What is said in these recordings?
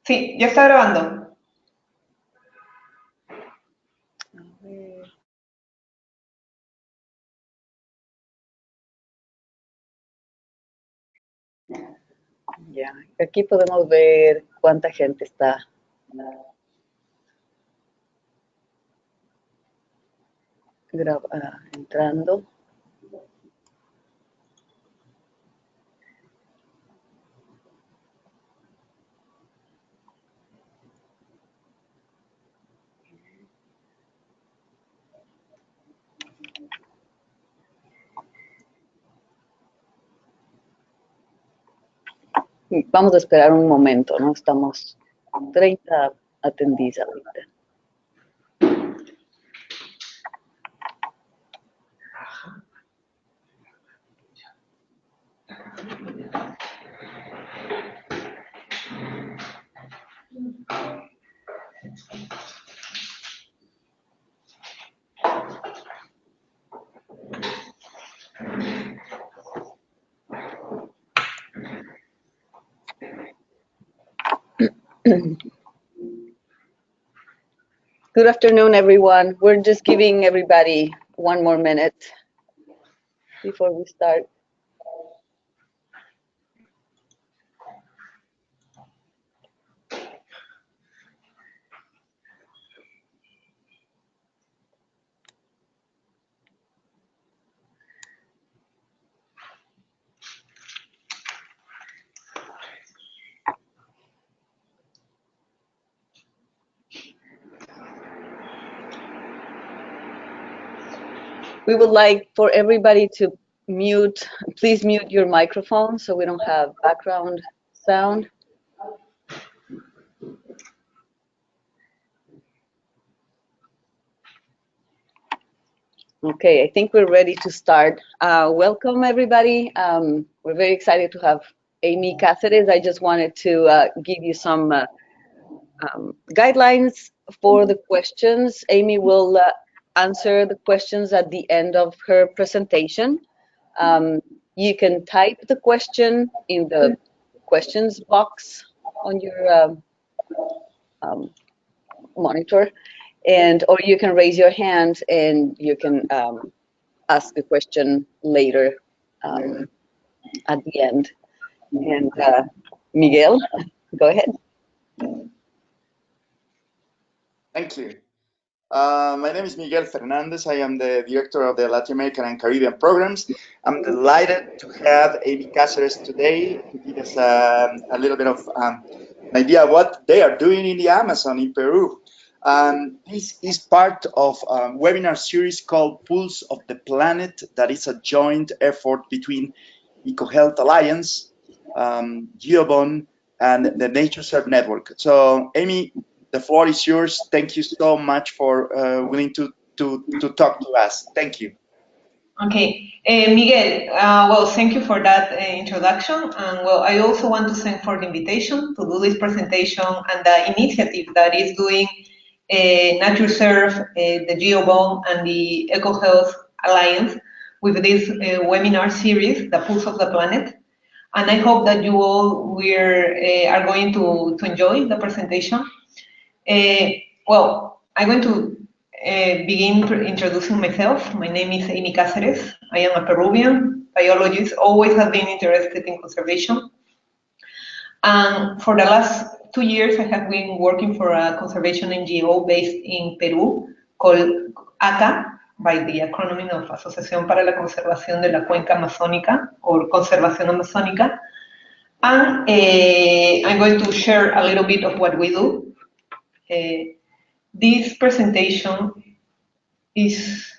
Sí, ya está grabando. Ya, aquí podemos ver cuánta gente está entrando. Vamos a esperar un momento, ¿no? Estamos 30 atendidas ahorita. Good afternoon, everyone. We're just giving everybody 1 more minute before we start. We would like for everybody to please mute your microphone so we don't have background sound. Okay, I think we're ready to start. Welcome, everybody. We're very excited to have Aimy Cáceres. I just wanted to give you some guidelines for the questions. Aimy will answer the questions at the end of her presentation. You can type the question in the questions box on your monitor, or you can raise your hand and you can ask the question later at the end. And Miguel, go ahead. Thank you. My name is Miguel Fernandez. I am the director of the Latin American and Caribbean programs. I'm delighted to have Aimy Cáceres today to give us a little bit of an idea of what they are doing in the Amazon in Peru. This is part of a webinar series called Pulse of the Planet, that is a joint effort between EcoHealth Alliance, Geobon, and the NatureServe Network. So, Aimy, the floor is yours. Thank you so much for willing to talk to us. Thank you. Okay, Miguel, well, thank you for that introduction. And well, I also want to thank for the invitation to do this presentation and the initiative that is doing NatureServe, the Geobon, and the EcoHealth Alliance with this webinar series, The Pulse of the Planet. And I hope that you all are going to enjoy the presentation. Well, I'm going to begin introducing myself. My name is Aimy Cáceres. I am a Peruvian biologist, always have been interested in conservation. And for the last 2 years, I have been working for a conservation NGO based in Peru called ACA, by the acronym of Asociación para la Conservación de la Cuenca Amazónica, or Conservación Amazónica. And I'm going to share a little bit of what we do. This presentation is,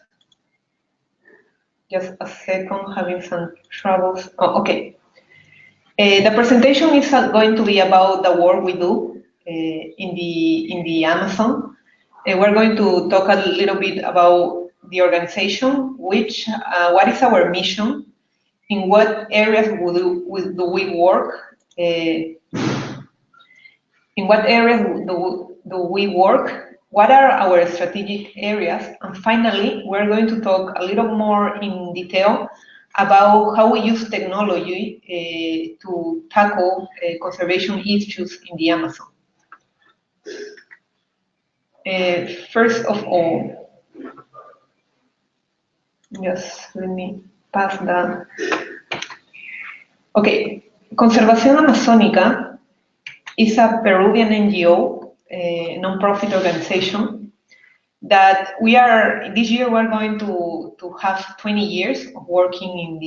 just a second, having some troubles. Oh, okay. The presentation is going to be about the work we do in the Amazon. We're going to talk a little bit about the organization, what is our mission, in what areas do we work, in what areas do we work, what are our strategic areas, and finally, we're going to talk a little more in detail about how we use technology to tackle conservation issues in the Amazon. First of all, just let me pass that. Okay, Conservación Amazónica is a Peruvian NGO, a non-profit organization that this year we're going to have 20 years of working in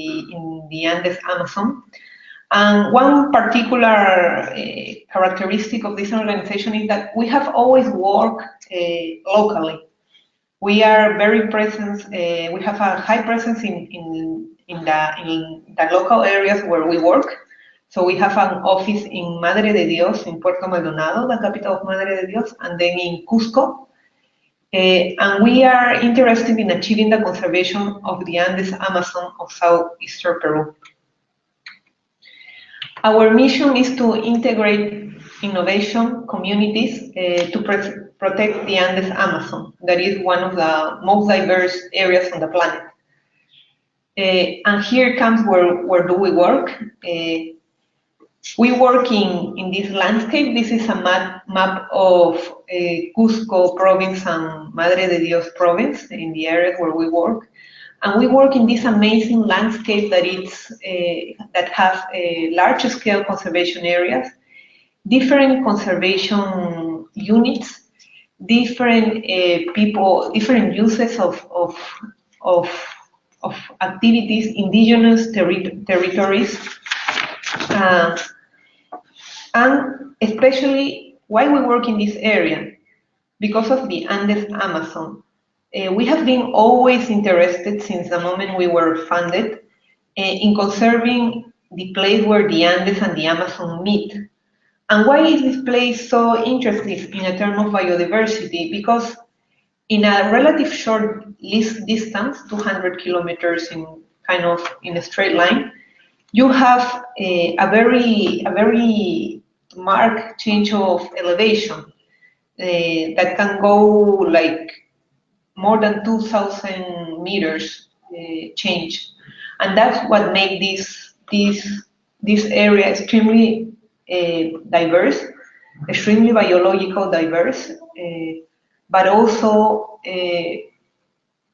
the Andes Amazon. And one particular characteristic of this organization is that we have always worked locally. We are very present, we have a high presence in the local areas where we work. So we have an office in Madre de Dios, in Puerto Maldonado, the capital of Madre de Dios, and then in Cusco. And we are interested in achieving the conservation of the Andes Amazon of southeastern Peru. Our mission is to integrate innovation communities to protect the Andes Amazon. That is one of the most diverse areas on the planet. And here comes where do we work. We work in this landscape. This is a map of Cusco province and Madre de Dios province in the areas where we work. And we work in this amazing landscape that has large-scale conservation areas, different conservation units, different people, different uses of activities, indigenous territories, and especially why we work in this area, because of the Andes Amazon. We have been always interested since the moment we were funded in conserving the place where the Andes and the Amazon meet. And why is this place so interesting in terms of biodiversity? Because in a relative short distance, 200 kilometers in a straight line, you have a very marked change of elevation that can go like more than 2,000 meters change, and that's what makes this area extremely diverse, extremely biological diverse, but also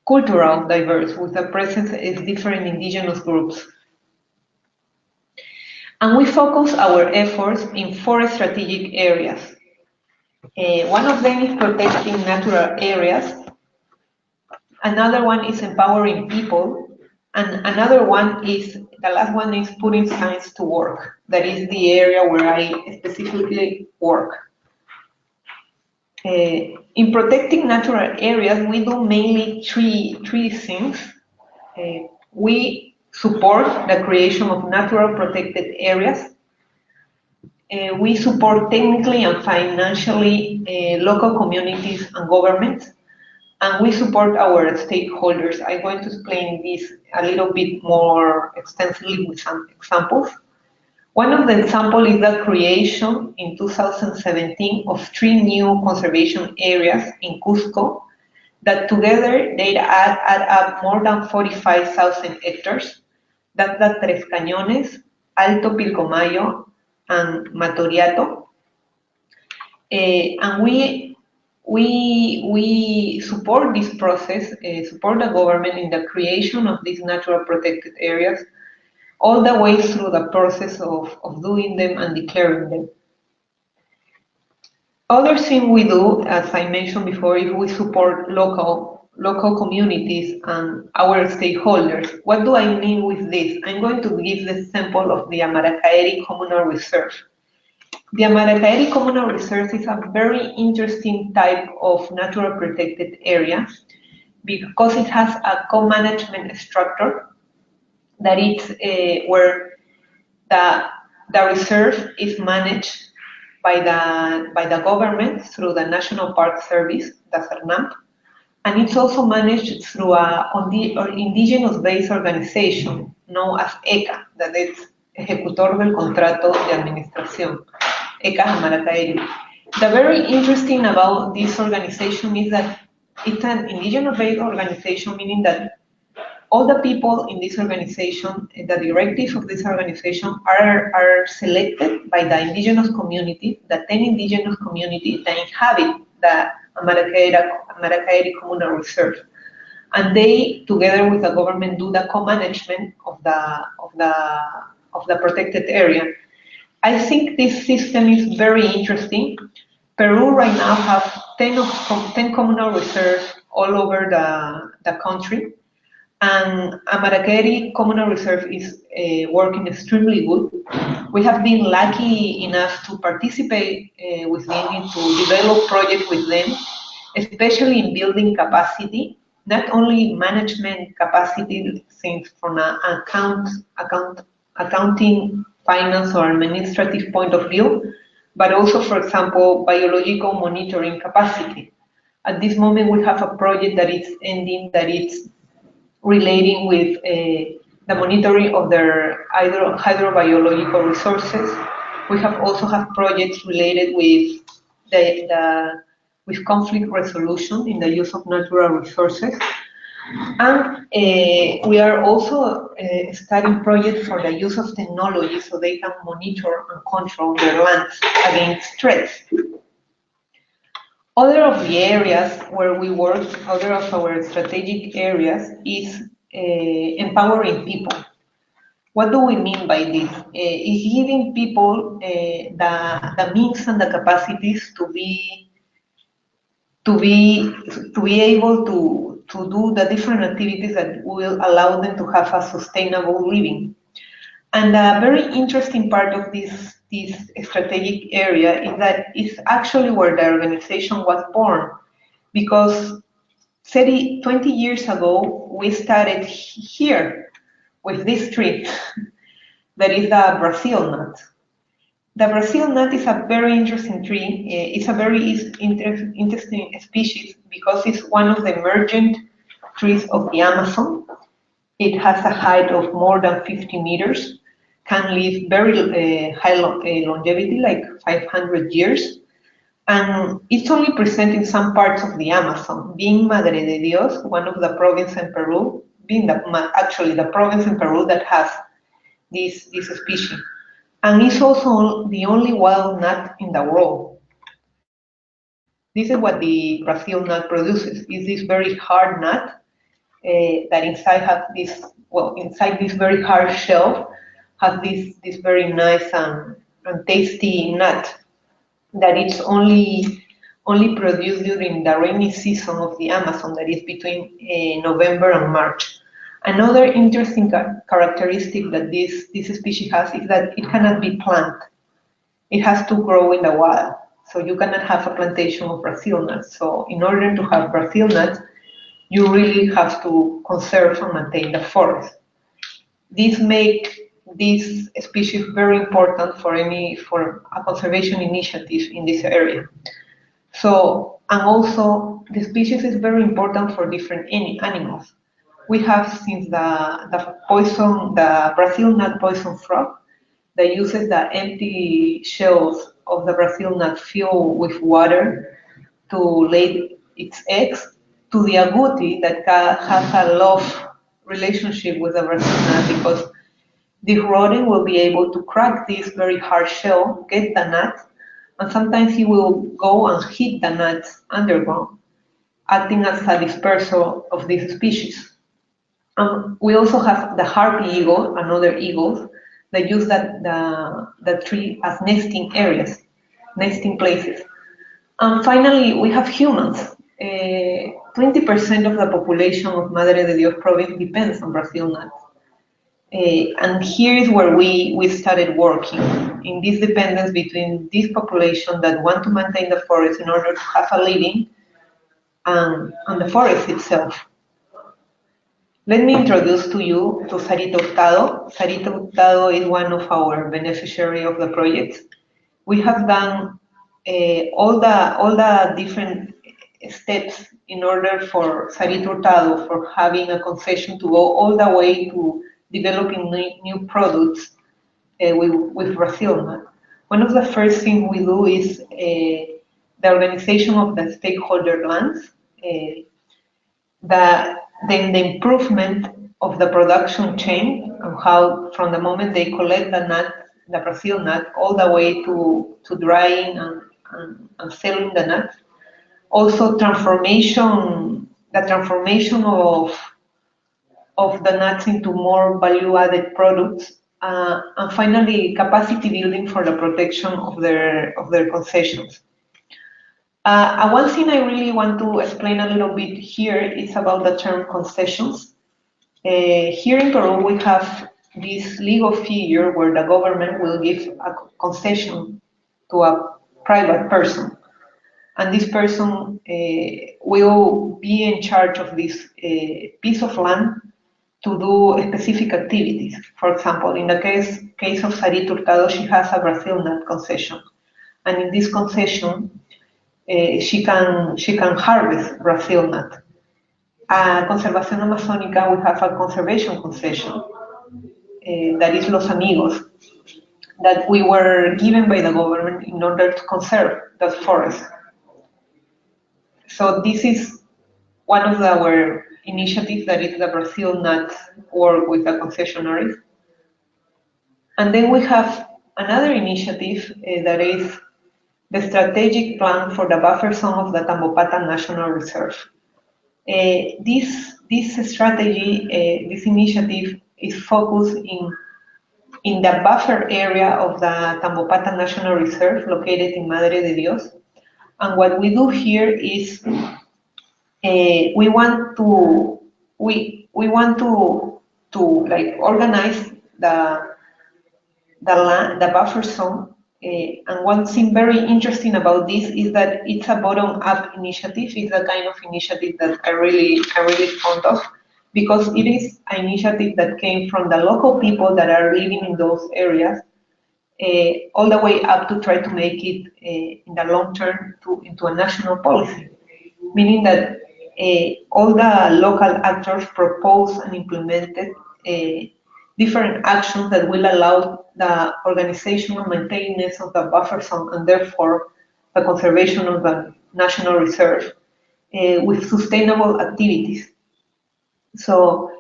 cultural diverse, with the presence of different indigenous groups. And we focus our efforts in 4 strategic areas. One of them is protecting natural areas. Another one is empowering people. And the last one is putting science to work. That is the area where I specifically work. In protecting natural areas, we do mainly three things. We support the creation of natural protected areas. We support technically and financially local communities and governments. And we support our stakeholders. I'm going to explain this a little bit more extensively with some examples. One of the examples is the creation in 2017 of 3 new conservation areas in Cusco that together they add up more than 45,000 hectares. That's the Tres Cañones, Alto Pilcomayo, and Matoriato. And we support this process, support the government in the creation of these natural protected areas, all the way through the process of doing them and declaring them. Other thing we do, as I mentioned before, is we support local communities and our stakeholders. What do I mean with this? I'm going to give the example of the Amaracaeri Communal Reserve. The Amaracaeri Communal Reserve is a very interesting type of natural protected area because it has a co-management structure that is where the reserve is managed by the government through the National Park Service, the CERNAMP, and it's also managed through an indigenous-based organization known as ECA, that is Ejecutor del Contrato de Administración, ECA Amaracaeri. The very interesting about this organization is that it's an indigenous-based organization, meaning that all the people in this organization, the directives of this organization are selected by the indigenous community, the 10 indigenous communities that inhabit Amaracaeri Communal Reserve. And they, together with the government, do the co-management of the protected area. I think this system is very interesting. Peru right now has 10 communal reserves all over the country. And Amaracaeri Communal Reserve is working extremely good. We have been lucky enough to participate with them and to develop projects with them, especially in building capacity, not only management capacity, things from an accounting, finance, or administrative point of view, but also, for example, biological monitoring capacity. At this moment, we have a project that is ending, that is relating with the monitoring of their hydrobiological resources. We also have projects related with with conflict resolution in the use of natural resources. And we are also starting projects for the use of technology so they can monitor and control their lands against threats. Other of the areas where we work, other of our strategic areas, is empowering people. What do we mean by this? Is giving people the means and the capacities to be able to do the different activities that will allow them to have a sustainable living. And a very interesting part of this strategic area is that it's actually where the organization was born, because 20 years ago, we started here with this tree that is the Brazil nut. The Brazil nut is a very interesting tree. It's a very interesting species because it's one of the emergent trees of the Amazon. It has a height of more than 50 meters, can live very high longevity, like 500 years. And it's only present in some parts of the Amazon, being Madre de Dios, one of the provinces in Peru, being actually the province in Peru that has this species. And it's also the only wild nut in the world. This is what the Brazil nut produces. It's this very hard nut that inside has this, inside this very hard shell has this very nice and tasty nut that it's only produced during the rainy season of the Amazon, that is between November and March. Another interesting characteristic that this species has is that it cannot be planted. It has to grow in the wild. So you cannot have a plantation of Brazil nuts. So in order to have Brazil nuts, you really have to conserve and maintain the forest. This makes this species very important for a conservation initiative in this area. So, and also the species is very important for different animals. We have, since the Brazil nut poison frog that uses the empty shells of the Brazil nut filled with water to lay its eggs, to the agouti that has a love relationship with the Brazil nut, because the rodent will be able to crack this very hard shell, get the nut, and sometimes he will go and hit the nuts underground, acting as a dispersal of this species. We also have the harpy eagle, another eagle, that use the tree as nesting areas, nesting places. And finally, we have humans. 20% of the population of Madre de Dios province depends on Brazil nuts. And here is where we started working, in this dependence between this population that want to maintain the forest in order to have a living and the forest itself. Let me introduce to you to Sarita Hurtado. Sarita Hurtado is one of our beneficiaries of the project. We have done all the different steps in order for Sarita Hurtado for having a concession to go all the way to developing new products with Brazil nut. One of the first things we do is the organization of the stakeholder lands, then the improvement of the production chain, and how from the moment they collect the nut, the Brazil nut, all the way to drying and selling the nuts. Also the transformation of the nuts into more value-added products, and finally capacity building for the protection of their concessions. One thing I really want to explain a little bit here is about the term concessions. Here in Peru, we have this legal figure where the government will give a concession to a private person. And this person will be in charge of this piece of land to do specific activities. For example, in the case of Sarita Hurtado, she has a Brazil nut concession. And in this concession, she can harvest Brazil nut. Conservación Amazónica, we have a conservation concession that is Los Amigos, that we were given by the government in order to conserve the forest. So this is one of our initiatives, that is the Brazil nut work with the concessionaries. And then we have another initiative that is the strategic plan for the buffer zone of the Tambopata National Reserve. This strategy, this initiative is focused in the buffer area of the Tambopata National Reserve located in Madre de Dios. And what we do here is we want to like organize the buffer zone. And one thing very interesting about this is that it's a bottom-up initiative. It's the kind of initiative that I really fond of, because it is an initiative that came from the local people that are living in those areas, all the way up to try to make it in the long term into a national policy, meaning that all the local actors propose and implemented different actions that will allow the organization and maintenance of the buffer zone, and therefore the conservation of the national reserve with sustainable activities. So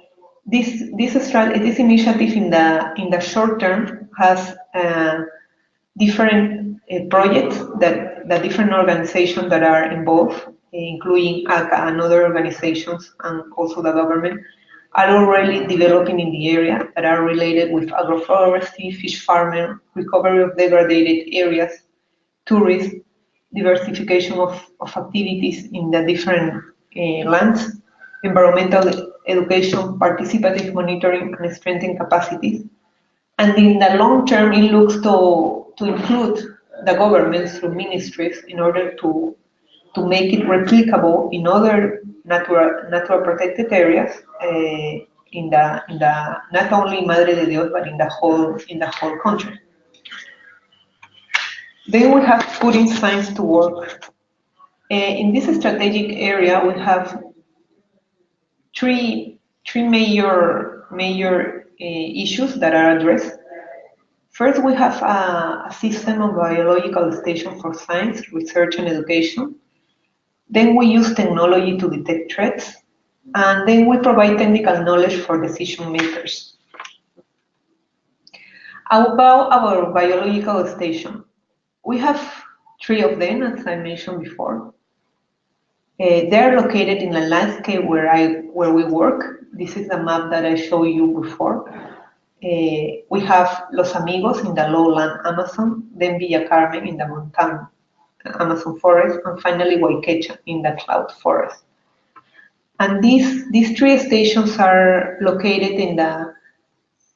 this initiative in the short term has different projects that the different organizations that are involved, including ACA and other organizations, and also the government, are already developing in the area, that are related with agroforestry, fish farming, recovery of degraded areas, tourism, diversification of activities in the different lands, environmental education, participative monitoring, and strengthening capacities. And in the long term, it looks to include the government through ministries in order to make it replicable in other natural protected areas in the not only Madre de Dios, but in the whole country. Then we have putting science to work. In this strategic area, we have three major issues that are addressed. First, we have a system of biological station for science, research, and education. Then we use technology to detect threats, and then we provide technical knowledge for decision makers. About our biological station, we have 3 of them, as I mentioned before. They are located in the landscape where we work. This is the map that I showed you before. We have Los Amigos in the lowland Amazon, then Villa Carmen in the mountain Amazon forest, and finally Huayquecha in the cloud forest. And these 3 stations are located in the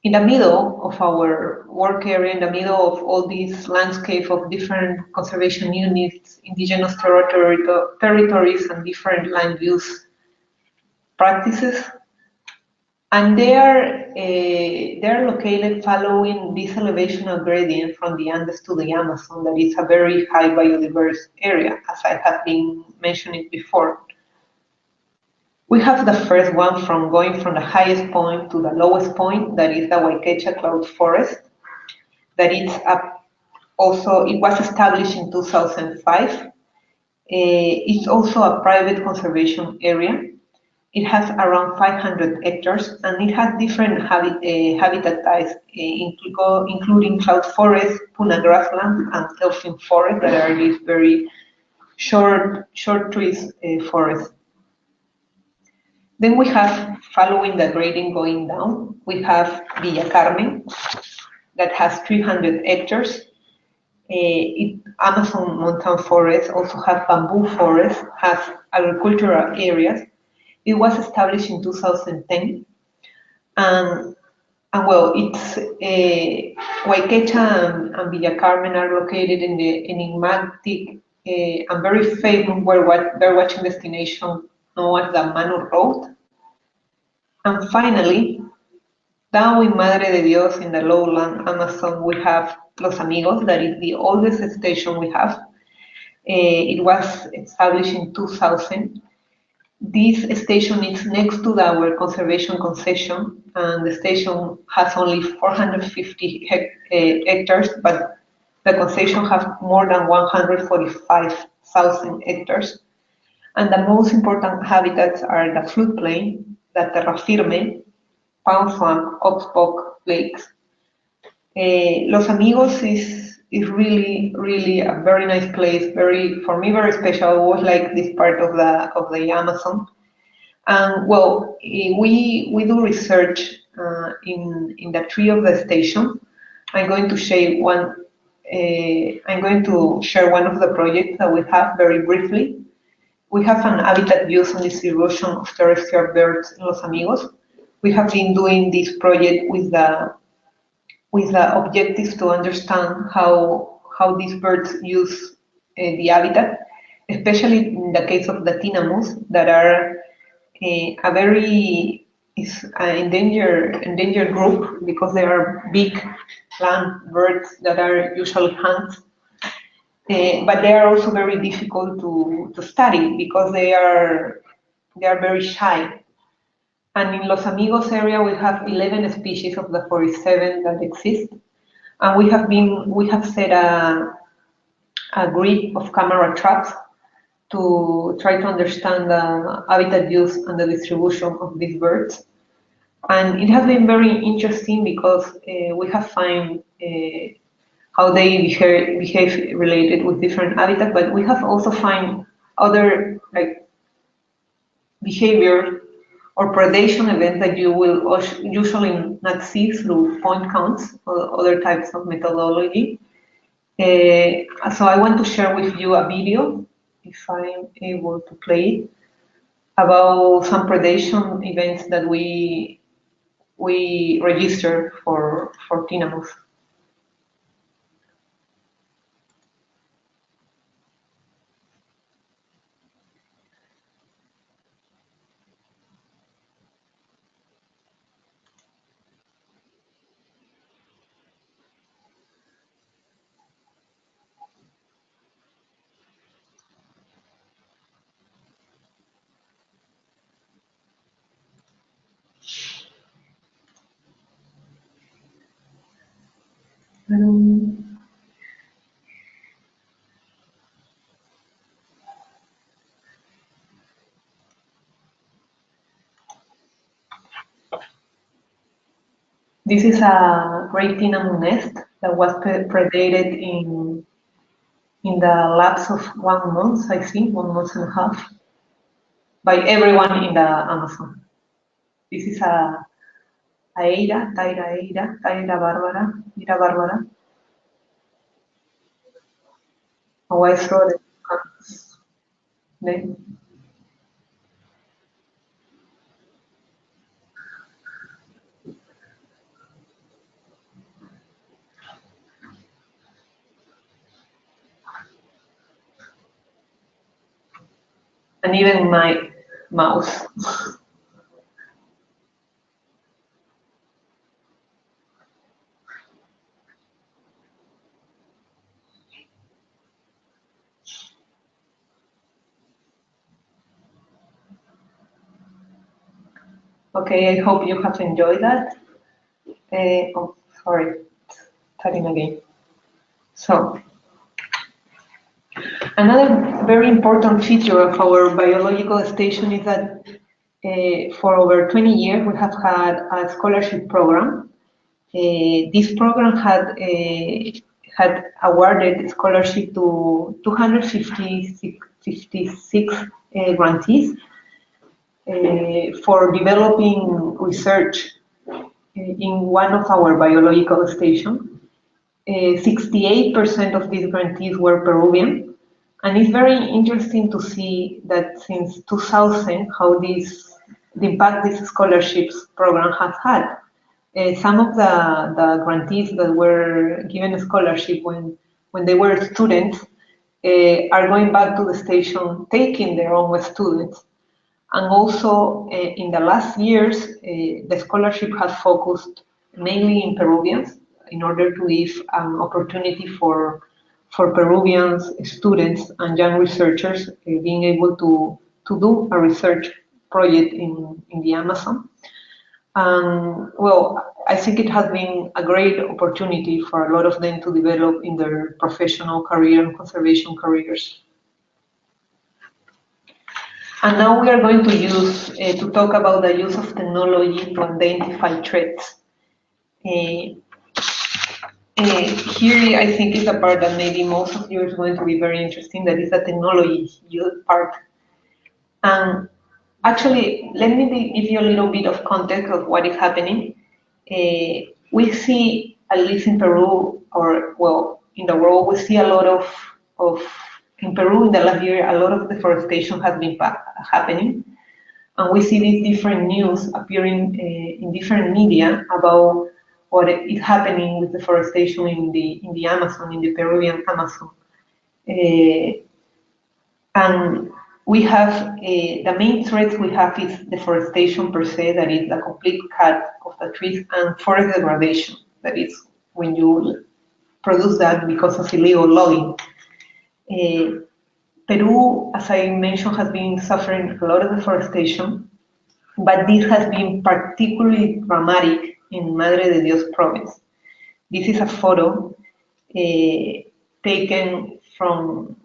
middle of our work area, in the middle of all these landscape of different conservation units, indigenous territories, and different land use practices. And they are located following this elevational gradient from the Andes to the Amazon, that is a very high biodiverse area, as I have been mentioning before. We have the first one from going from the highest point to the lowest point, that is the Huayquecha cloud forest. That is it was established in 2005. It's also a private conservation area. It has around 500 hectares, and it has different habitat types, including cloud forest, puna grassland, and elfin forest, that are these very short trees forest. Then we have, following the grading going down, we have Villa Carmen that has 300 hectares. Amazon mountain forest also has bamboo forest, has agricultural areas. It was established in 2010. And well, it's Huayquecha and Villa Carmen are located in the enigmatic and very famous birdwatching destination known as the Manu Road. And finally, down in Madre de Dios in the lowland Amazon, we have Los Amigos, that is the oldest station we have. It was established in 2000. This station is next to our conservation concession, and the station has only 450 hectares, but the concession has more than 145,000 hectares. And the most important habitats are the floodplain, the terra firme, palm swamp, oxbow lakes. Los Amigos is really a very nice place, for me very special. It was like this part of the Amazon. And well, we do research in the tree of the station. I'm going to share one of the projects that we have very briefly. We have an habitat use and distribution of terrestrial birds in Los Amigos. We have been doing this project with the objectives to understand how these birds use the habitat, especially in the case of the tinamous, that are an endangered group because they are big land birds that are usually hunted. But they are also very difficult to study because they are very shy. And in Los Amigos area, we have 11 species of the 47 that exist. And we have set a grid of camera traps to try to understand the habitat use and the distribution of these birds. And it has been very interesting because we have found how they behave related with different habitats, but we have also found other behavior or predation events that you will usually not see through point counts or other types of methodology. So I want to share with you a video, if I'm able to play it, about some predation events that we register for tinamous. This is a great tinamous nest that was predated in the lapse of 1 month, I think, 1 month and a half, by everyone in the Amazon. This is a Taira barbara, a white-throated name. And even my mouse. Okay, I hope you have enjoyed that. Oh, sorry, starting again. So, another very important feature of our biological station is that for over 20 years we have had a scholarship program. This program had awarded scholarship to 256 grantees for developing research in one of our biological stations. 68% of these grantees were Peruvian, and it's very interesting to see that since 2000, how the impact this scholarships program has had. Some of the grantees that were given a scholarship when they were students are going back to the station, taking their own students. And also, in the last years, the scholarship has focused mainly in Peruvians in order to give an opportunity for Peruvians, students, and young researchers being able to do a research project in the Amazon. Well, I think it has been a great opportunity for a lot of them to develop in their professional career and conservation careers. And now we are going to use to talk about the use of technology to identify threats. Here, I think is a part that maybe most of you is going to be very interesting. That is the technology use part. Actually, let me give you a little bit of context of what is happening. We see, at least in Peru, or well, in the world, we see a lot of in Peru in the last year, a lot of deforestation has been happening. And we see these different news appearing in different media about what is happening with deforestation in the Amazon, in the Peruvian Amazon. And we have, the main threats we have is deforestation per se, that is the complete cut of the trees, and forest degradation, that is when you produce that because of illegal logging. Peru, as I mentioned, has been suffering a lot of deforestation, but this has been particularly dramatic in Madre de Dios province. This is a photo taken from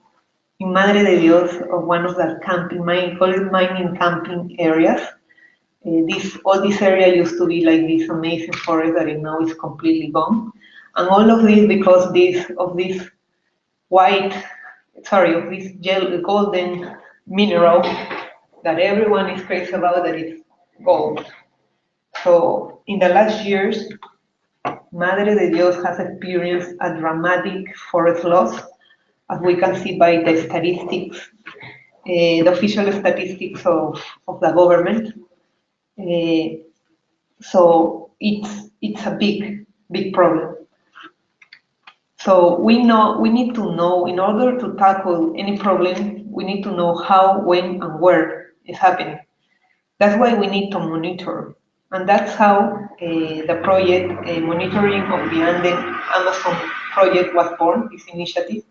in Madre de Dios of one of the mining camping areas. All this area used to be like this amazing forest that now is completely gone. And all of this because of this golden mineral that everyone is crazy about, that is gold. So in the last years, Madre de Dios has experienced a dramatic forest loss, as we can see by the statistics, the official statistics of the government. So it's a big problem. So we need to know, in order to tackle any problem, we need to know how, when, and where it's happening. That's why we need to monitor. And that's how the project, Monitoring of the Andean Amazon project was born, this initiative.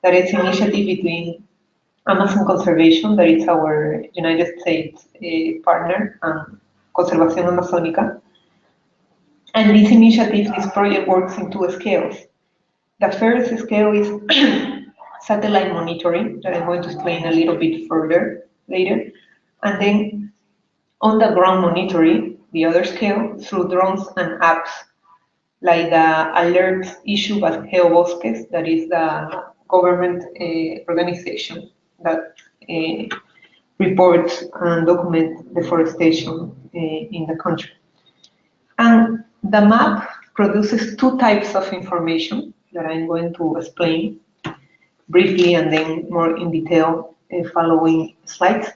That is an initiative between Amazon Conservation, that is our United States partner, and Conservación Amazónica. And this initiative, this project works in two scales. The first scale is satellite monitoring, that I'm going to explain a little bit further later. And then on the ground monitoring, the other scale, through drones and apps, like the alerts issued by Geobosques, that is the government organization that reports and documents deforestation in the country. And the MAAP produces two types of information that I'm going to explain briefly and then more in detail following slides.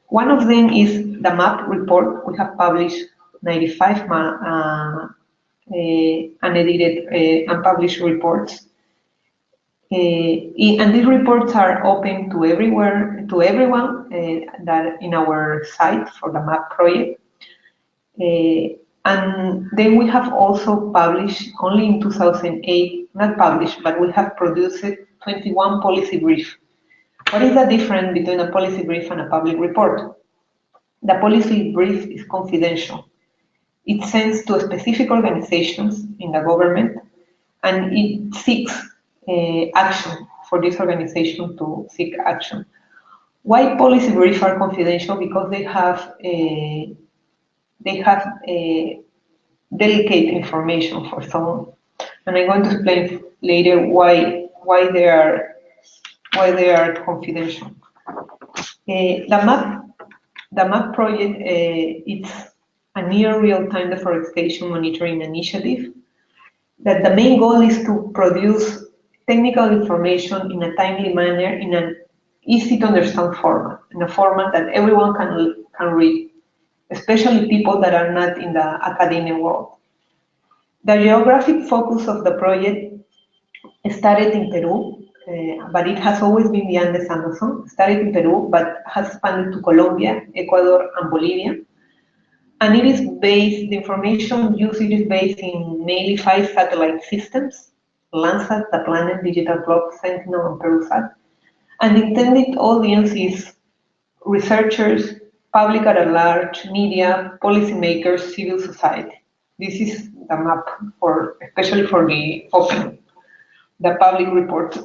One of them is the MAAP report. We have published 95 unedited, unpublished reports. And these reports are open to everyone that in our site for the MAAP project. And then we have also published, only in 2008, not published, but we have produced 21 policy briefs. What is the difference between a policy brief and a public report? The policy brief is confidential. It sends to specific organizations in the government, and it seeks action for this organization to seek action. Why policy briefs are confidential? Because they have delicate information for some, and I'm going to explain later why they are confidential. The MAAP project it's a near real-time deforestation monitoring initiative that the main goal is to produce technical information in a timely manner in an easy to understand format, in a format that everyone can read, especially people that are not in the academic world. The geographic focus of the project started in Peru, but it has always been the Andes Amazon. Started in Peru, but has expanded to Colombia, Ecuador, and Bolivia. And it is based, the information used is based in mainly 5 satellite systems: Landsat, the Planet, Digital Clock, Sentinel, and PeruSat. And the intended audience is researchers, public at large, media, policymakers, civil society. This is the MAAP for, especially for the open, the public reports.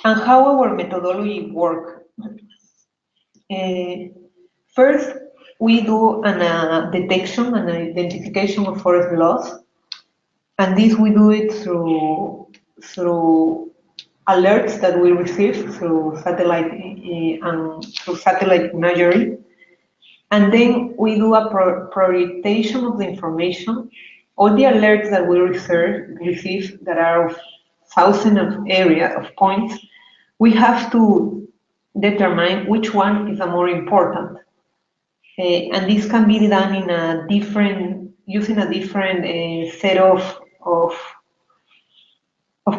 And how our methodology works. First, we do a detection and identification of forest loss, and this we do it through alerts that we receive through satellite imagery, and then we do a prioritization of the information. All the alerts that we receive that are of thousands of areas of points, we have to determine which one is the more important. And this can be done in using a different set of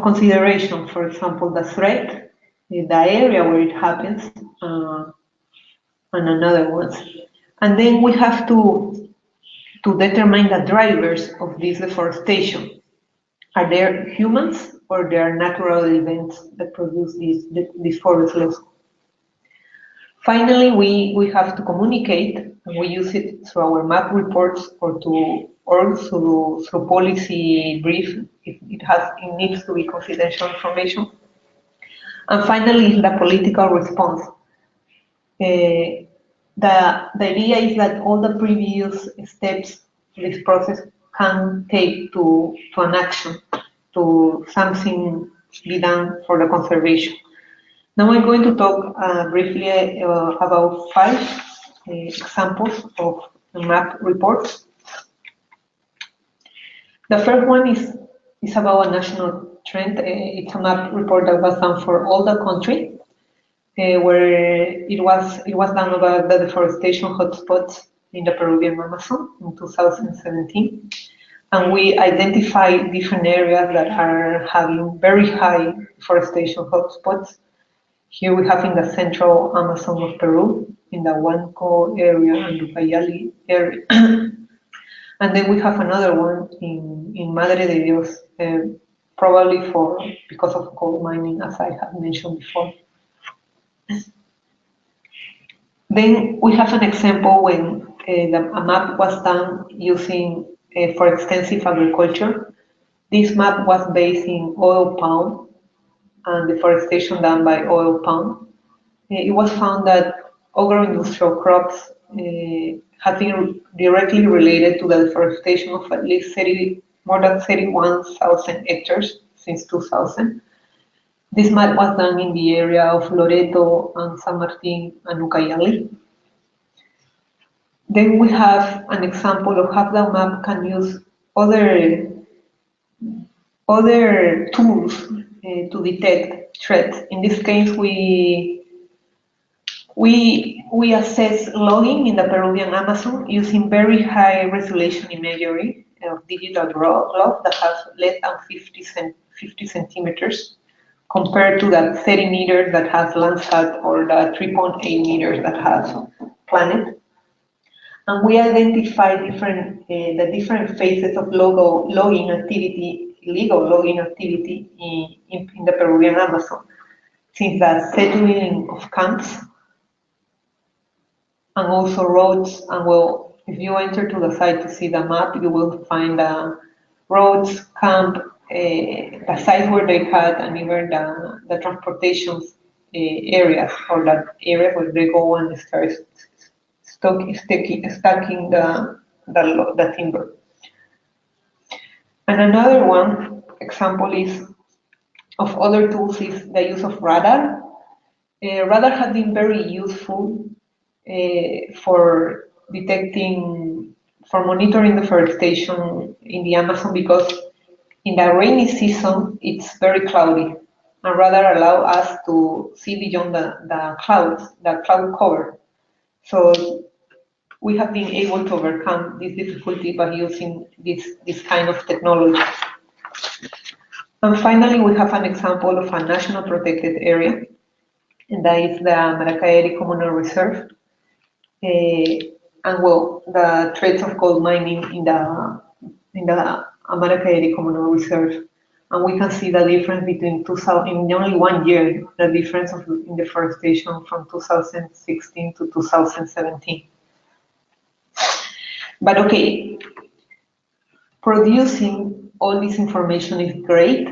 consideration. For example, the threat, the area where it happens, and another ones. And then we have to determine the drivers of this deforestation. Are there humans or there are natural events that produce this forest loss? Finally, we have to communicate, and we use it through our MAAP reports or through policy brief. It needs to be confidential information. And finally, the political response. The idea is that all the previous steps in this process can take to an action, to something be done for the conservation. Now I'm going to talk briefly about 5 examples of MAAP reports. The first one is about a national trend. It's a MAAP report that was done for all the country, where it was done about the deforestation hotspots in the Peruvian Amazon in 2017. And we identify different areas that are having very high deforestation hotspots. Here we have in the central Amazon of Peru, in the Huanco area and Ucayali area. And then we have another one in Madre de Dios, probably because of coal mining, as I have mentioned before. Then we have an example when a MAAP was done using for extensive agriculture. This MAAP was based in oil palm and deforestation done by oil palm. It was found that agro-industrial crops have been directly related to the deforestation of at least more than 31,000 hectares since 2000. This MAAP was done in the area of Loreto and San Martin and Ucayali. Then we have an example of how the MAAP can use other tools to detect threats. In this case, we assess logging in the Peruvian Amazon using very high resolution imagery of digital log that has less than 50 centimeters compared to the 30 meters that has Landsat or the 3.8 meters that has Planet. And we identify the different phases of logging activity, illegal logging activity in the Peruvian Amazon, since the settling of camps and also roads. And well, if you enter to the site to see the map, you will find the roads, camp, the sites where they had, and even the transportation areas, or that area where they go and start stacking the timber. And another one example is of other tools is the use of radar. Radar has been very useful for detecting, for monitoring deforestation in the Amazon, because in the rainy season it's very cloudy, and radar allow us to see beyond the clouds, the cloud cover. So we have been able to overcome this difficulty by using this kind of technology. And finally, we have an example of a national protected area, and that is the Maracaeri Communal Reserve. And well, the threats of gold mining in the Maracaeri Communal Reserve. And we can see the difference between in only 1 year, the difference in deforestation from 2016 to 2017. But okay, producing all this information is great,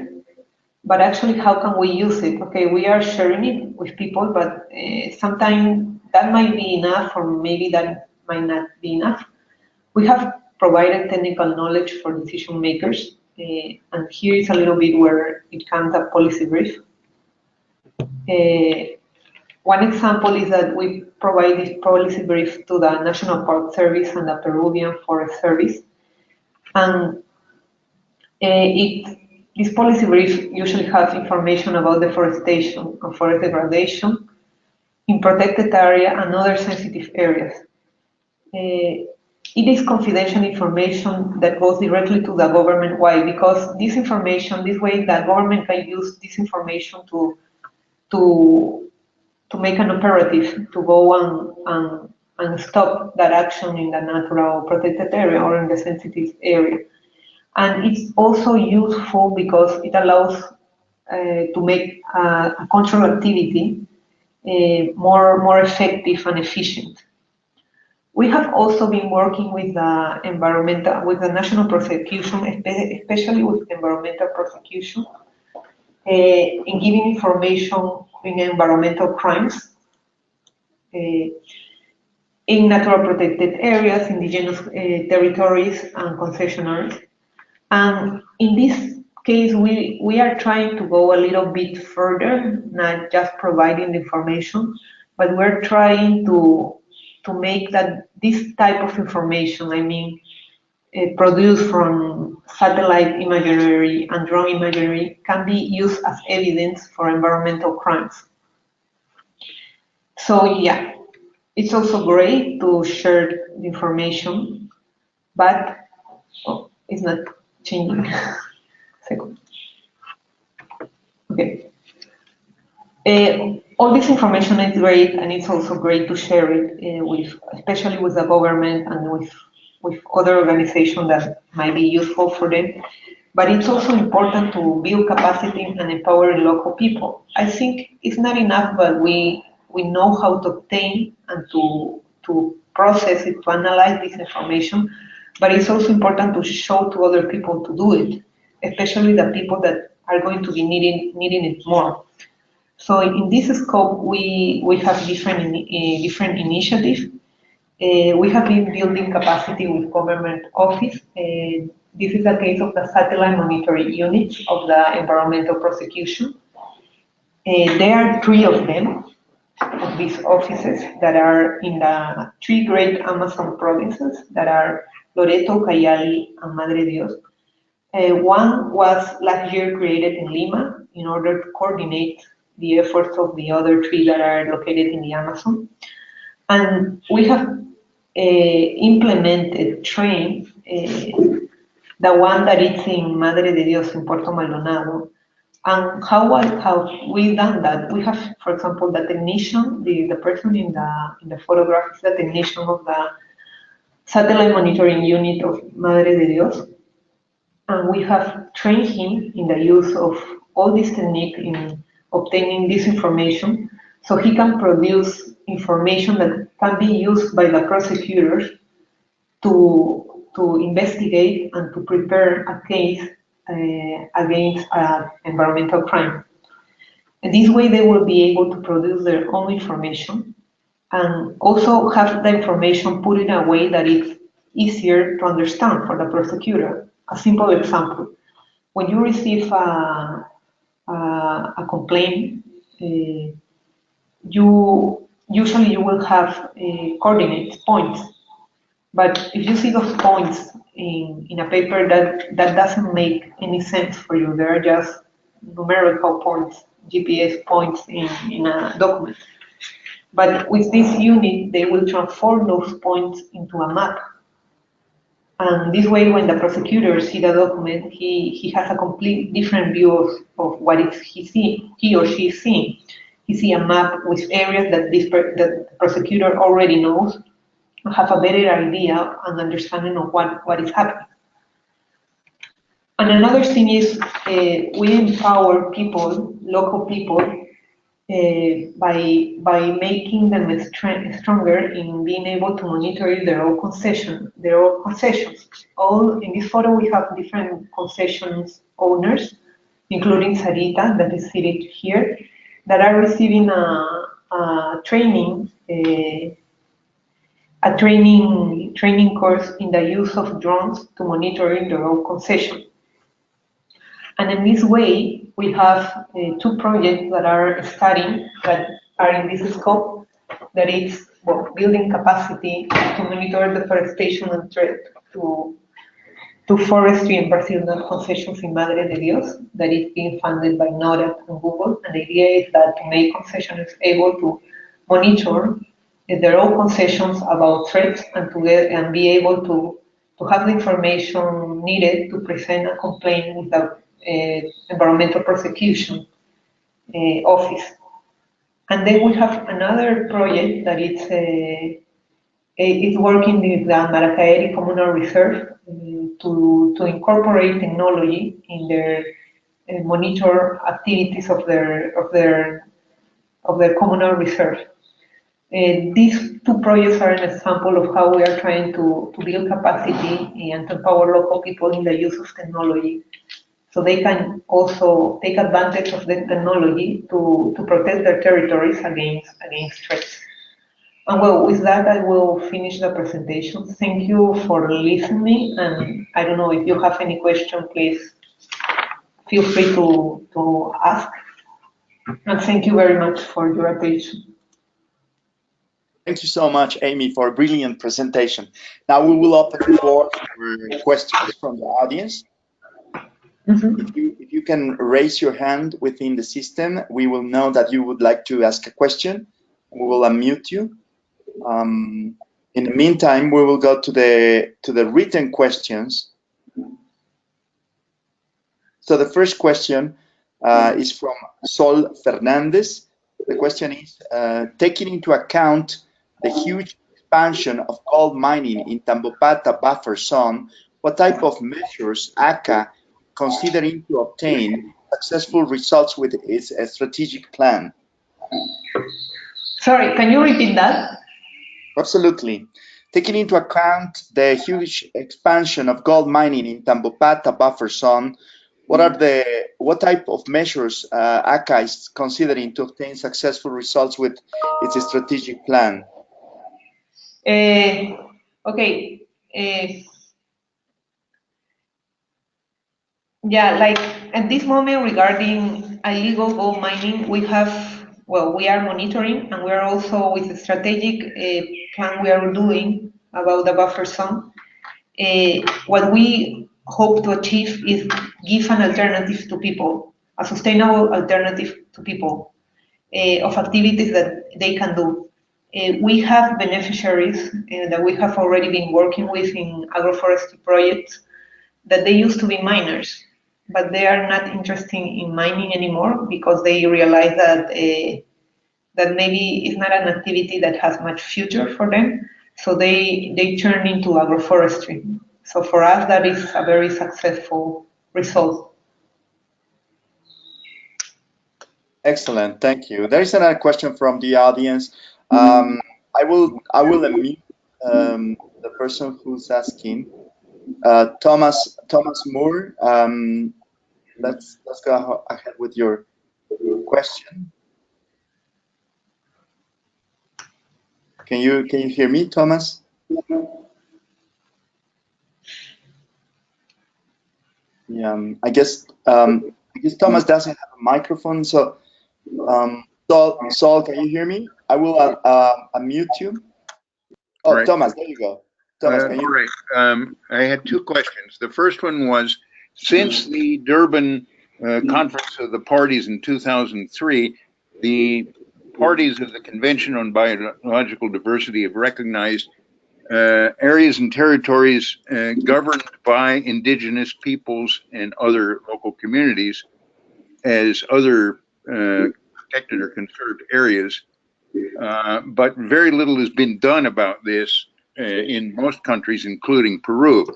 but actually how can we use it? Okay, we are sharing it with people, but sometimes that might be enough, or maybe that might not be enough. We have provided technical knowledge for decision makers, and here is a little bit where it comes a policy brief. One example is that we provide this policy brief to the National Park Service and the Peruvian Forest Service. And this policy brief usually has information about deforestation and forest degradation in protected area and other sensitive areas. It is confidential information that goes directly to the government. Why? Because this information, this way the government can use this information to make an operative to go and stop that action in the natural protected area or in the sensitive area. And it's also useful because it allows to make a control activity more effective and efficient. We have also been working with the national prosecution, especially with environmental prosecution, in giving information in environmental crimes, in natural protected areas, indigenous territories, and concessionaries. And in this case, we are trying to go a little bit further, not just providing the information, but we're trying to make that this type of information, I mean, produced from satellite imagery and drone imagery, can be used as evidence for environmental crimes. So yeah, it's also great to share the information, but it's not changing. Second. Okay. All this information is great, and it's also great to share it especially with the government and with other organizations that might be useful for them. But it's also important to build capacity and empower local people. I think it's not enough, but we know how to obtain and to process it, to analyze this information. But it's also important to show to other people to do it, especially the people that are going to be needing it more. So in this scope, we have different initiatives. We have been building capacity with government office. This is the case of the satellite monitoring units of the environmental prosecution. There are 3 of them, of these offices, that are in the 3 great Amazon provinces, that are Loreto, Cayali, and Madre Dios. One was last year created in Lima in order to coordinate the efforts of the other 3 that are located in the Amazon. And we have trained the one that is in Madre de Dios in Puerto Maldonado. And how have we done that? We have, for example, the technician, the person in the photograph is the technician of the satellite monitoring unit of Madre de Dios. And we have trained him in the use of all this technique in obtaining this information, so he can produce information that can be used by the prosecutors to investigate and to prepare a case against environmental crime. And this way they will be able to produce their own information and also have the information put in a way that it's easier to understand for the prosecutor. A simple example. when you receive a complaint, you usually you will have coordinates, points. But if you see those points in a paper, that doesn't make any sense for you. They are just numerical points, GPS points in a document. But with this unit, they will transform those points into a map. And this way, when the prosecutor sees the document, he has a complete different view of what he or she is seeing. He sees a map with areas that the prosecutor already knows, and have a better idea and understanding of what is happening. And another thing is we empower people, local people, by making them stronger in being able to monitor their own concessions. All in this photo we have different concessions owners, including Sarita that is seated here, that are receiving a training course in the use of drones to monitoring their own concession. And in this way, we have two projects that are studying, that are in this scope, that is building capacity to monitor deforestation and threat to forestry in Brazil, not concessions in Madre de Dios, that is being funded by NORAD and Google. And the idea is that to make concessions able to monitor their own concessions about threats and and be able to have the information needed to present a complaint with the environmental prosecution office. And then we have another project that is working with the Maracaeri Communal Reserve to incorporate technology in their monitor activities of their communal reserve. These two projects are an example of how we are trying to build capacity and to empower local people in the use of technology, so they can also take advantage of the technology to protect their territories against threats. And well, with that, I will finish the presentation. Thank you for listening, and I don't know if you have any question, please feel free to ask. And thank you very much for your attention. Thank you so much, Amy, for a brilliant presentation. Now we will open the floor for questions from the audience. If you can raise your hand within the system, we will know that you would like to ask a question. We will unmute you. In the meantime, we will go to the written questions. So the first question is from Sol Fernandez. The question is, taking into account the huge expansion of gold mining in Tambopata buffer zone, what type of measures ACA considering to obtain successful results with its strategic plan? Sorry, can you repeat that? Absolutely. Taking into account the huge expansion of gold mining in Tambopata buffer zone, what type of measures ACA is considering to obtain successful results with its strategic plan? Okay. Yeah, like at this moment regarding illegal gold mining, we are monitoring, and we are also with a strategic plan we are doing about the buffer zone. What we hope to achieve is give an alternative to people, a sustainable alternative to people of activities that they can do. We have beneficiaries that we have already been working with in agroforestry projects that they used to be miners, but they are not interested in mining anymore because they realize that that maybe it's not an activity that has much future for them. So they turn into agroforestry. So for us, that is a very successful result. Excellent, thank you. There is another question from the audience. I will unmute the person who's asking. Thomas Moore. Let's go ahead with your question. Can you hear me, Thomas? I guess Thomas doesn't have a microphone, so Saul, can you hear me? I will unmute you. Oh, right. Thomas, there you go. Thomas, can you? Right. I had two questions. The first one was, since the Durban Conference of the Parties in 2003, the parties of the Convention on Biological Diversity have recognized areas and territories governed by indigenous peoples and other local communities as other protected or conserved areas. But very little has been done about this in most countries, including Peru.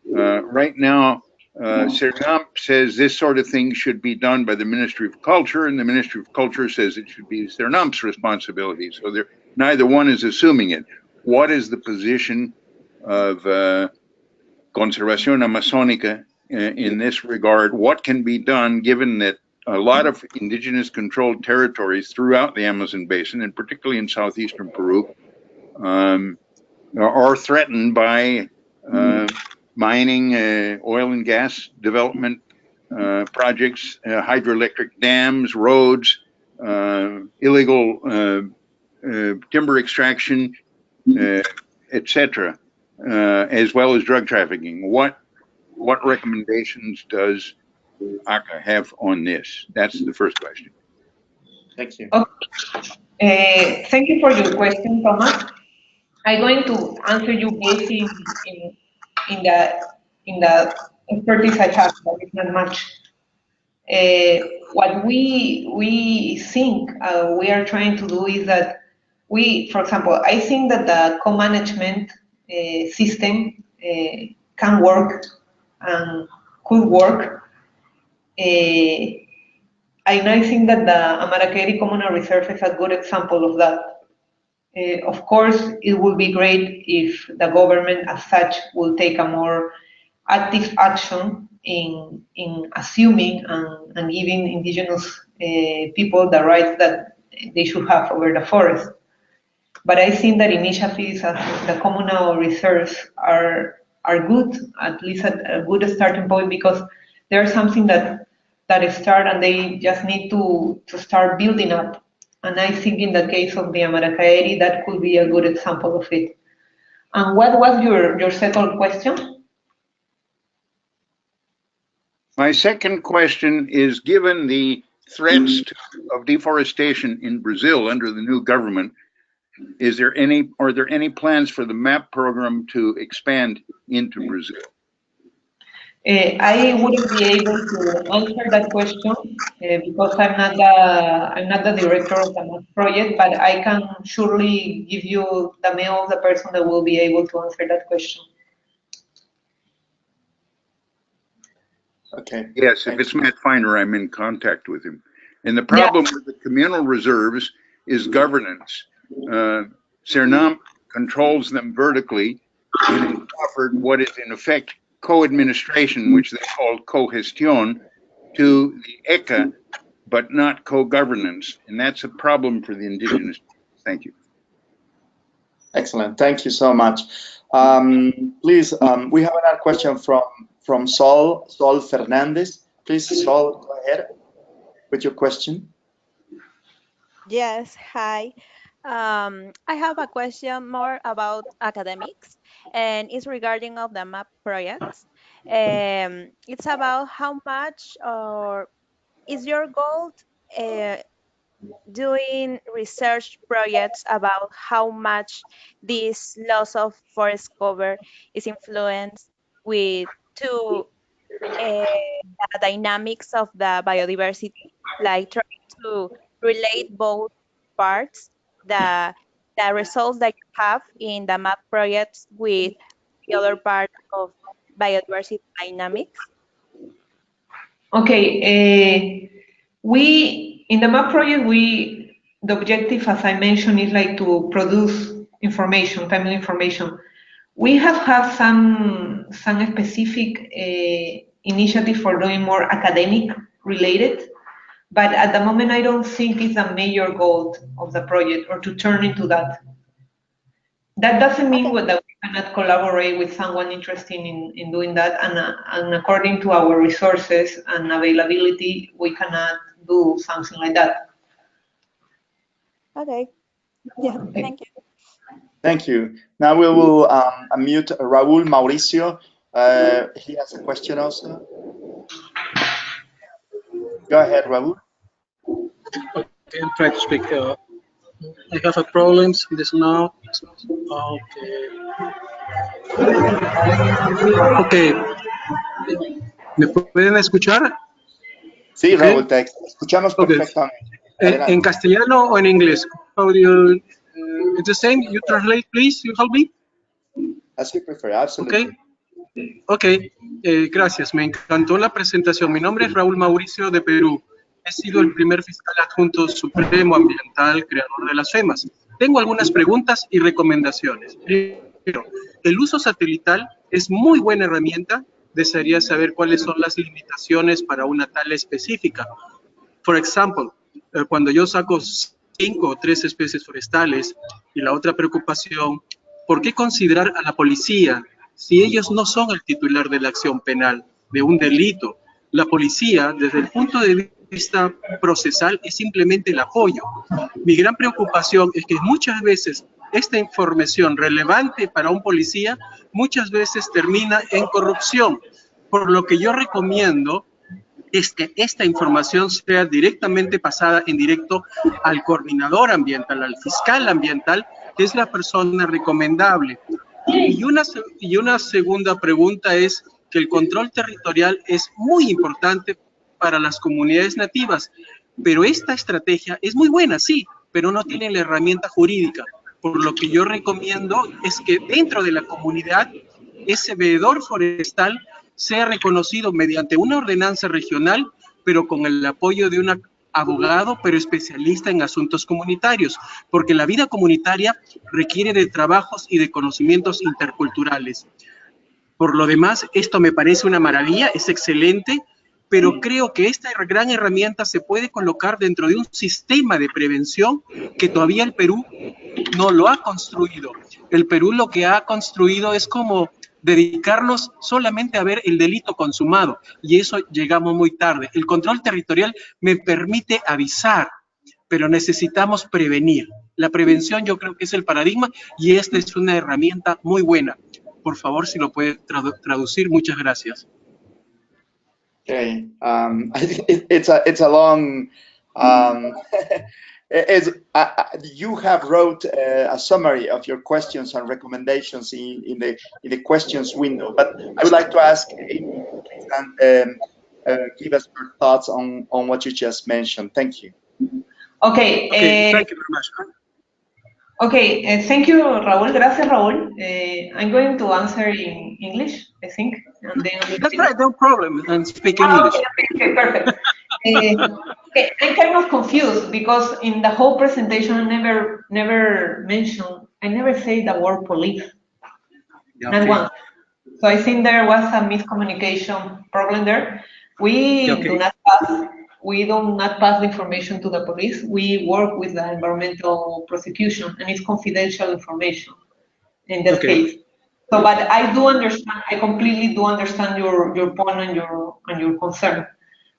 Right now, CERNAMP says this sort of thing should be done by the Ministry of Culture, and the Ministry of Culture says it should be CERNAMP's responsibility. So neither one is assuming it. What is the position of Conservación Amazónica in this regard? What can be done given that a lot of indigenous controlled territories throughout the Amazon basin, and particularly in southeastern Peru, are threatened by mining, oil and gas development projects, hydroelectric dams, roads, illegal timber extraction, etc., as well as drug trafficking. What recommendations does ACA have on this? That's the first question. Thank you. Okay. Thank you for your question, Thomas. I'm going to answer you based in the expertise I have, but it's not much. What we think we are trying to do is that for example, I think that the co-management system can work and could work. And I think that the Amaracay Communal Reserve is a good example of that. Of course, it would be great if the government as such will take a more active action in assuming and giving indigenous people the rights that they should have over the forest. But I think that initiatives as the communal reserves are good, at least a good starting point, because they're something that start and they just need to start building up. And I think in the case of the Amaracay, that could be a good example of it. And what was your second question? My second question is, given the threats of deforestation in Brazil under the new government, are there any plans for the MAAP program to expand into Brazil? I wouldn't be able to answer that question because I'm not the director of the MAAP project, but I can surely give you the mail of the person that will be able to answer that question. Okay. Yes, if it's Matt Feiner, I'm in contact with him. And the problem with the communal reserves is governance. CERNAMP controls them vertically and has offered what is in effect co-administration, which they call co-gestión, to the ECA, but not co-governance. And that's a problem for the indigenous. Thank you. Excellent. Thank you so much. Please, we have another question from Saul Fernandez. Please, Saul, go ahead with your question. Yes, hi. I have a question more about academics, and it's regarding of the MAAP projects. It's about how much or is your goal doing research projects about how much this loss of forest cover is influenced with the dynamics of the biodiversity, like trying to relate both parts, the results that you have in the MAAP projects with the other part of biodiversity dynamics? Okay, in the MAAP project, the objective, as I mentioned, is like to produce information, timely information. We have had some specific initiative for doing more academic related, but at the moment I don't think it's a major goal of the project or to turn into that. That doesn't mean Okay. that we cannot collaborate with someone interested in doing that, and according to our resources and availability, we cannot do something like that. Okay. Yeah. Okay. Thank you. Thank you. Now we will unmute Raúl Mauricio. He has a question also. Go ahead, Raúl. Okay, I'll try to speak. I have a problem with this now. Okay. Okay. ¿Me pueden escuchar? Sí, Okay. Raúl, te escuchamos Okay. perfectamente. ¿En Adelante. castellano o en inglés? How do you, it's the same. You translate, please. You help me. As you prefer, absolutely. Okay. Gracias. Me encantó la presentación. Mi nombre es Raúl Mauricio de Perú. He sido el primer fiscal adjunto supremo ambiental creador de las FEMAS. Tengo algunas preguntas y recomendaciones. Primero, el uso satelital es muy buena herramienta. Desearía saber cuáles son las limitaciones para una tala específica. For example, cuando yo saco 5 o 3 especies forestales, y la otra preocupación, ¿por qué considerar a la policía si ellos no son el titular de la acción penal, de un delito? La policía, desde el punto de vista procesal, es simplemente el apoyo. Mi gran preocupación es que muchas veces esta información relevante para un policía, muchas veces termina en corrupción, por lo que yo recomiendo es que esta información sea directamente pasada en directo al coordinador ambiental, al fiscal ambiental, que es la persona recomendable. Y una segunda pregunta es que el control territorial es muy importante para las comunidades nativas, pero esta estrategia es muy buena, sí, pero no tiene la herramienta jurídica. Por lo que yo recomiendo es que dentro de la comunidad ese veedor forestal sea reconocido mediante una ordenanza regional, pero con el apoyo de un abogado, pero especialista en asuntos comunitarios, porque la vida comunitaria requiere de trabajos y de conocimientos interculturales. Por lo demás, esto me parece una maravilla, es excelente, pero creo que esta gran herramienta se puede colocar dentro de un sistema de prevención que todavía el Perú no lo ha construido. El Perú lo que ha construido es como dedicarnos solamente a ver el delito consumado, y eso llegamos muy tarde. El control territorial me permite avisar, pero necesitamos prevenir. La prevención yo creo que es el paradigma, y esta es una herramienta muy buena. Por favor, si lo puede traducir, muchas gracias. Okay, it's a long. You have wrote a summary of your questions and recommendations in the questions window, but I would like to ask Amy, please, give us your thoughts on what you just mentioned. Thank you. Okay. Thank you very much. Okay, thank you, Raúl. Gracias, Raúl. I'm going to answer in English, I think. And then That's right, no problem. And speak English. Okay, perfect. Okay, I'm kind of confused because in the whole presentation, I never mentioned, I never say the word police, not once. So I think there was a miscommunication problem there. We do not pass the information to the police. We work with the environmental prosecution, and it's confidential information in this case. So, but I do understand. I completely do understand your point and your concern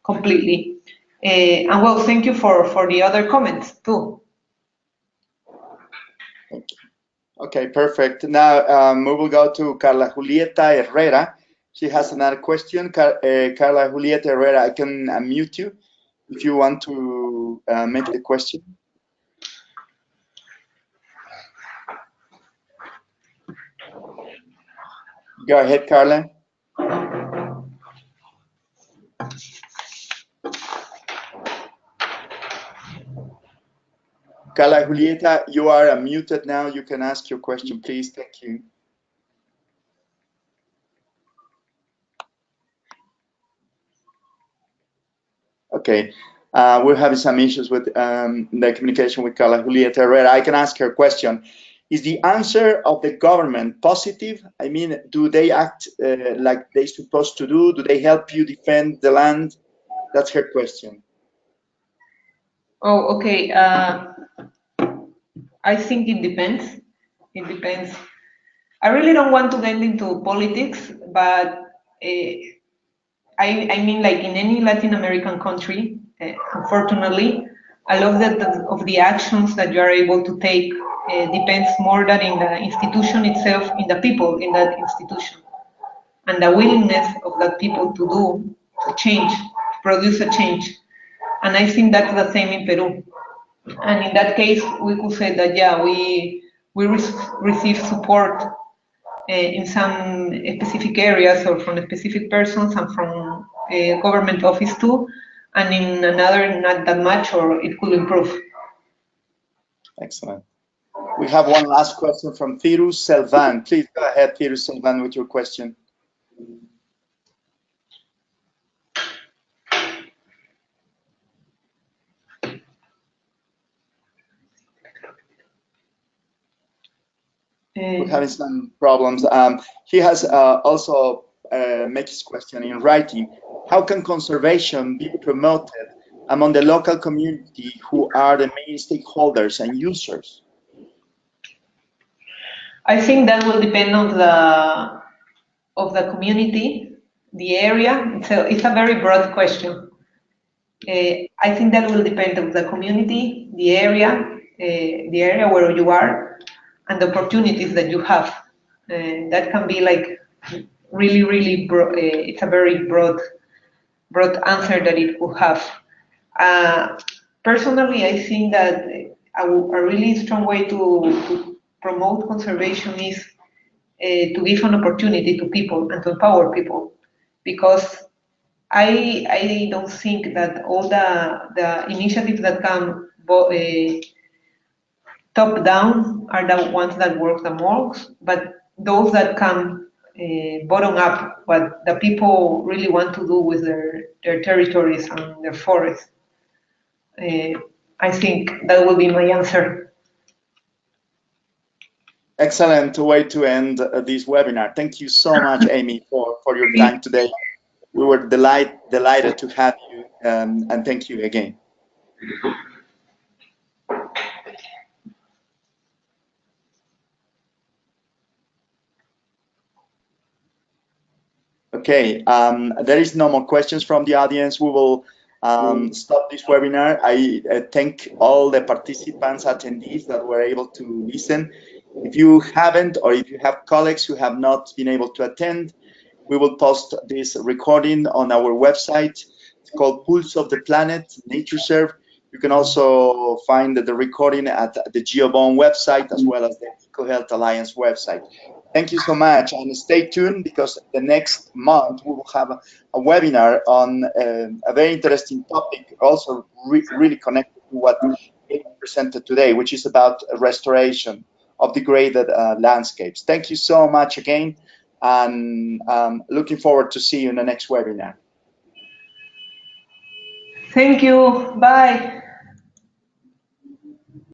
completely. And well, thank you for the other comments too. Thank you. Okay, perfect. Now we will go to Carla Julieta Herrera. She has another question. Carla Julieta Herrera, I can unmute you if you want to make the question. Go ahead, Carla. Carla Julieta, you are unmuted now. You can ask your question, please. Thank you. Okay, we're having some issues with the communication with Carla Julieta Herrera. I can ask her a question. Is the answer of the government positive? I mean, do they act like they're supposed to do? Do they help you defend the land? That's her question. Oh, okay. I think it depends. It depends. I really don't want to get into politics, but I mean, like in any Latin American country, unfortunately, a lot of the actions that you are able to take depends more than in the institution itself, in the people in that institution, and the willingness of that people to do, to change, to produce a change. And I think that's the same in Peru. And in that case, we could say that, yeah, we receive support in some specific areas or from specific persons and from government office too, and in another not that much, or it could improve. Excellent. We have one last question from Thiru Selvan. Please go ahead, Thiru Selvan, with your question. We're having some problems. He has also made his question in writing. How can conservation be promoted among the local community who are the main stakeholders and users? I think that will depend on the community, the area. It's a very broad question. I think that will depend on the community, the area where you are, and the opportunities that you have. That can be like really broad. It's a very broad answer that it could have. Personally, I think that a really strong way to promote conservation is to give an opportunity to people and to empower people, because I don't think that all the initiatives that come top down are the ones that work the most, but those that come bottom up, what the people really want to do with their territories and their forests. I think that will be my answer. Excellent way to end this webinar. Thank you so much, Amy, for your time today. We were delighted to have you, and thank you again. Okay, there is no more questions from the audience. We will stop this webinar. I thank all the participants, attendees that were able to listen. If you haven't, or if you have colleagues who have not been able to attend, we will post this recording on our website. It's called Pulse of the Planet, NatureServe. You can also find the recording at the GeoBone website, as well as the EcoHealth Alliance website. Thank you so much, and stay tuned, because the next month we will have a webinar on a very interesting topic, also really connected to what we presented today, which is about restoration of degraded landscapes. Thank you so much again, and looking forward to see you in the next webinar. Thank you. Bye.